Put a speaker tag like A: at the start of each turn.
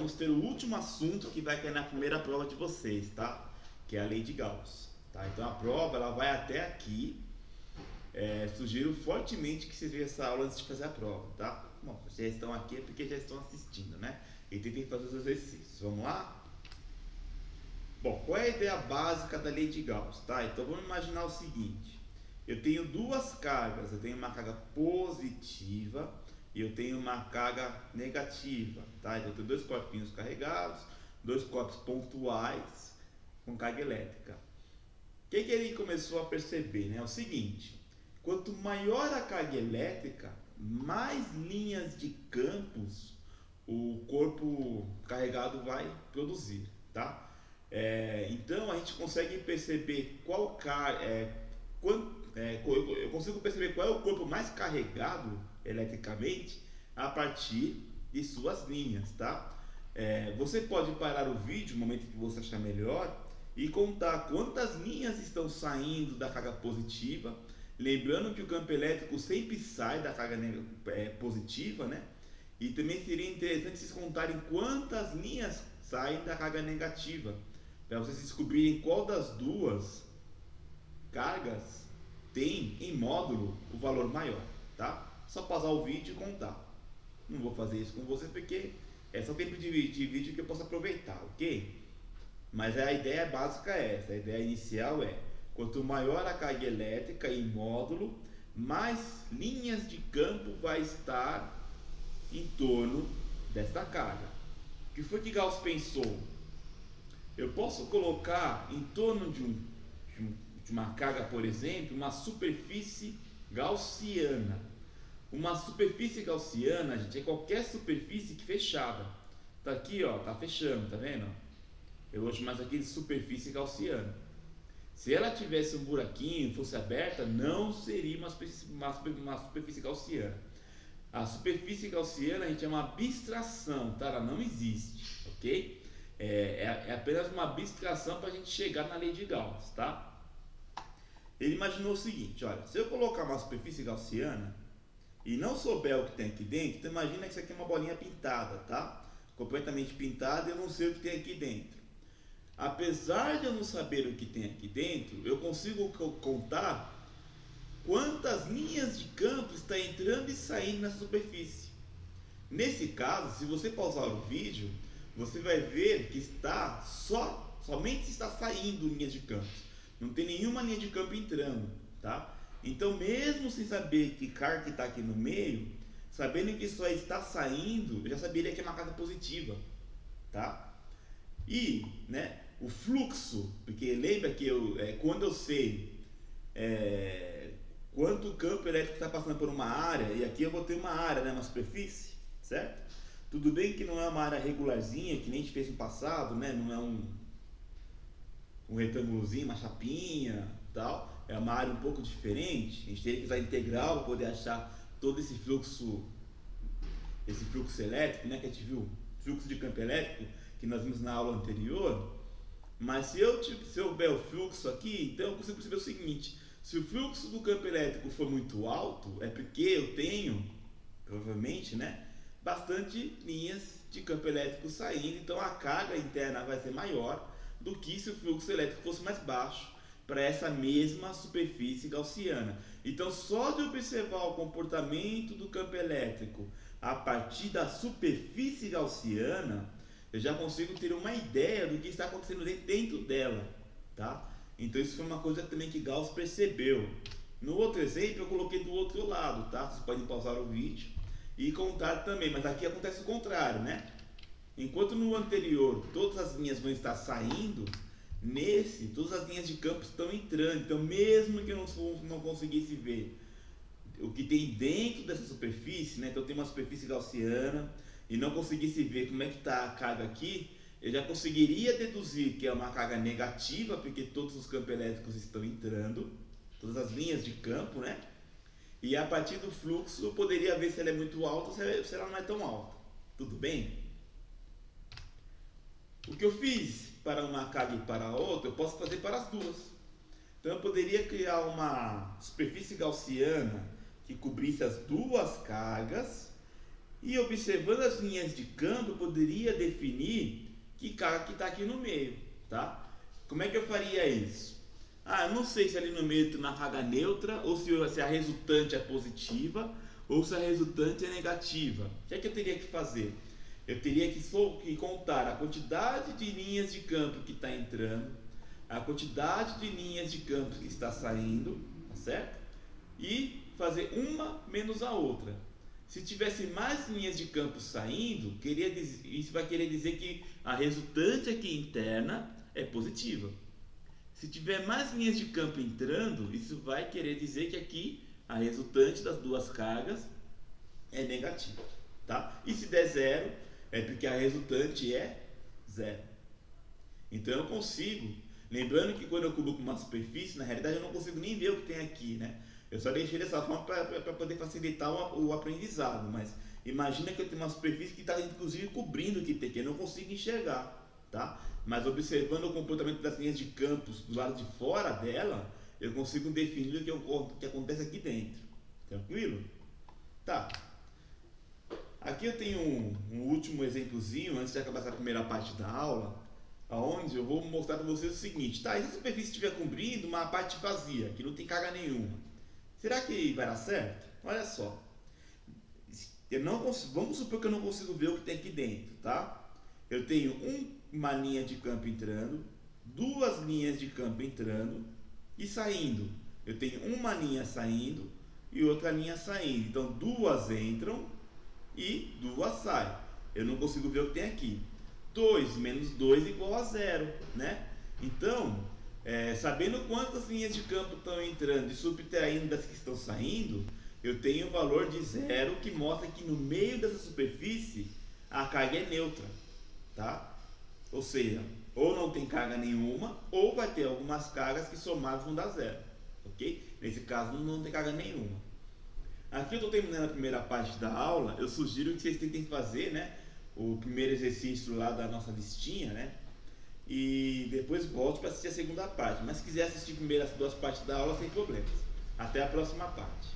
A: vamos ter o último assunto que vai cair na primeira prova de vocês, tá? Que é a lei de Gauss, tá? Então a prova ela vai até aqui. Sugiro fortemente que vocês vejam essa aula antes de fazer a prova, tá? Bom, vocês já estão aqui é porque já estão assistindo, né? E tentem fazer os exercícios. Vamos lá? Bom, qual é a ideia básica da lei de Gauss, tá? Então vamos imaginar o seguinte: eu tenho duas cargas, eu tenho uma carga positiva e eu tenho uma carga negativa, tá? Então eu tenho dois corpinhos carregados, dois corpos pontuais com carga elétrica. O que ele começou a perceber, né? É o seguinte: quanto maior a carga elétrica, mais linhas de campos o corpo carregado vai produzir, tá? Então a gente consegue perceber eu consigo perceber qual é o corpo mais carregado eletricamente a partir de suas linhas, tá? Você pode parar o vídeo no momento que você achar melhor e contar quantas linhas estão saindo da carga positiva, lembrando que o campo elétrico sempre sai da carga positiva, né? E também seria interessante vocês contarem quantas linhas saem da carga negativa, para vocês descobrirem qual das duas cargas tem em módulo o valor maior, tá? Só pausar o vídeo e contar. Não vou fazer isso com vocês porque é só tempo de vídeo que eu posso aproveitar, ok? Mas a ideia básica é essa, a ideia inicial é: quanto maior a carga elétrica em módulo, mais linhas de campo vai estar em torno desta carga. O que foi que Gauss pensou? Eu posso colocar em torno de uma carga, por exemplo, uma superfície gaussiana. Uma superfície gaussiana, gente, é qualquer superfície que fechada. Tá aqui, ó, tá fechando, tá vendo? Eu vou chamar isso aqui de superfície gaussiana. Se ela tivesse um buraquinho, fosse aberta, não seria uma superfície gaussiana. A superfície gaussiana a gente chama abstração, tá? Ela não existe, ok? É apenas uma abstração para a gente chegar na lei de Gauss, tá? Ele imaginou o seguinte: olha, se eu colocar uma superfície gaussiana e não souber o que tem aqui dentro, então imagina que isso aqui é uma bolinha pintada, tá? Completamente pintada e eu não sei o que tem aqui dentro. Apesar de eu não saber o que tem aqui dentro, eu consigo contar quantas linhas de campo está entrando e saindo nessa superfície. Nesse caso, se você pausar o vídeo, você vai ver que somente está saindo linhas de campo. Não tem nenhuma linha de campo entrando, tá? Então, mesmo sem saber que carga que está aqui no meio, sabendo que só está saindo, eu já saberia que é uma carga positiva, tá? E, né, o fluxo, porque lembra que quando eu sei quanto campo elétrico está passando por uma área, e aqui eu vou ter uma área, né, uma superfície, certo? Tudo bem que não é uma área regularzinha, que nem a gente fez no passado, né? Não é um retângulozinho, uma chapinha, tal. É uma área um pouco diferente. A gente teria que usar integral para poder achar todo esse fluxo elétrico, né? Que a gente viu, fluxo de campo elétrico, que nós vimos na aula anterior. Mas se eu souber o fluxo aqui, então eu consigo perceber o seguinte: se o fluxo do campo elétrico for muito alto, é porque eu tenho, provavelmente, né, bastante linhas de campo elétrico saindo, então a carga interna vai ser maior do que se o fluxo elétrico fosse mais baixo para essa mesma superfície gaussiana. Então, só de observar o comportamento do campo elétrico a partir da superfície gaussiana, eu já consigo ter uma ideia do que está acontecendo dentro dela, tá? Então isso foi uma coisa também que Gauss percebeu. No outro exemplo eu coloquei do outro lado, tá? Vocês podem pausar o vídeo e contar também, mas aqui acontece o contrário, né? Enquanto no anterior todas as linhas vão estar saindo, nesse todas as linhas de campo estão entrando. Então mesmo que eu não conseguisse ver o que tem dentro dessa superfície, né? Então tem uma superfície gaussiana e não conseguisse ver como é que está a carga aqui, eu já conseguiria deduzir que é uma carga negativa, porque todos os campos elétricos estão entrando, todas as linhas de campo, né? E a partir do fluxo eu poderia ver se ela é muito alta ou se ela não é tão alta. Tudo bem? O que eu fiz para uma carga e para a outra, eu posso fazer para as duas. Então eu poderia criar uma superfície gaussiana que cobrisse as duas cargas E observando as linhas de campo, eu poderia definir que carga que está aqui no meio, tá? Como é que eu faria isso? Eu não sei se ali no meio tem uma carga neutra, ou se a resultante é positiva, ou se a resultante é negativa. O que é que eu teria que fazer? Eu teria que contar a quantidade de linhas de campo que está entrando, a quantidade de linhas de campo que está saindo, tá certo? E fazer uma menos a outra. Se tivesse mais linhas de campo saindo, isso vai querer dizer que a resultante aqui interna é positiva. Se tiver mais linhas de campo entrando, isso vai querer dizer que aqui a resultante das duas cargas é negativa, tá? E se der zero, é porque a resultante é zero. Então eu consigo, lembrando que quando eu cubo com uma superfície, na realidade eu não consigo nem ver o que tem aqui, né? Eu só deixei dessa forma para poder facilitar o aprendizado, mas imagina que eu tenho uma superfície que está inclusive cobrindo o que tem aqui, eu não consigo enxergar, tá? Mas observando o comportamento das linhas de campos do lado de fora dela, eu consigo definir o que acontece aqui dentro. Tranquilo? Tá. Aqui eu tenho um último exemplozinho antes de acabar essa primeira parte da aula, aonde eu vou mostrar para vocês o seguinte, tá? E se a superfície estiver cobrindo uma parte vazia, que não tem carga nenhuma, será que vai dar certo? Olha só, vamos supor que eu não consigo ver o que tem aqui dentro, tá? Eu tenho uma linha de campo entrando, duas linhas de campo entrando e saindo. Eu tenho uma linha saindo e outra linha saindo. Então duas entram e duas saem. Eu não consigo ver o que tem aqui. 2 menos 2 igual a 0, né? Então, sabendo quantas linhas de campo estão entrando e subtraindo das que estão saindo, eu tenho o valor de 0 que mostra que no meio dessa superfície a carga é neutra, tá? Ou seja, ou não tem carga nenhuma, ou vai ter algumas cargas que somadas vão dar 0, ok? Nesse caso não tem carga nenhuma. Aqui eu estou terminando a primeira parte da aula, eu sugiro que vocês tentem fazer, né, o primeiro exercício lá da nossa listinha, né? E depois volte para assistir a segunda parte. Mas se quiser assistir primeiro as duas partes da aula, sem problemas. Até a próxima parte.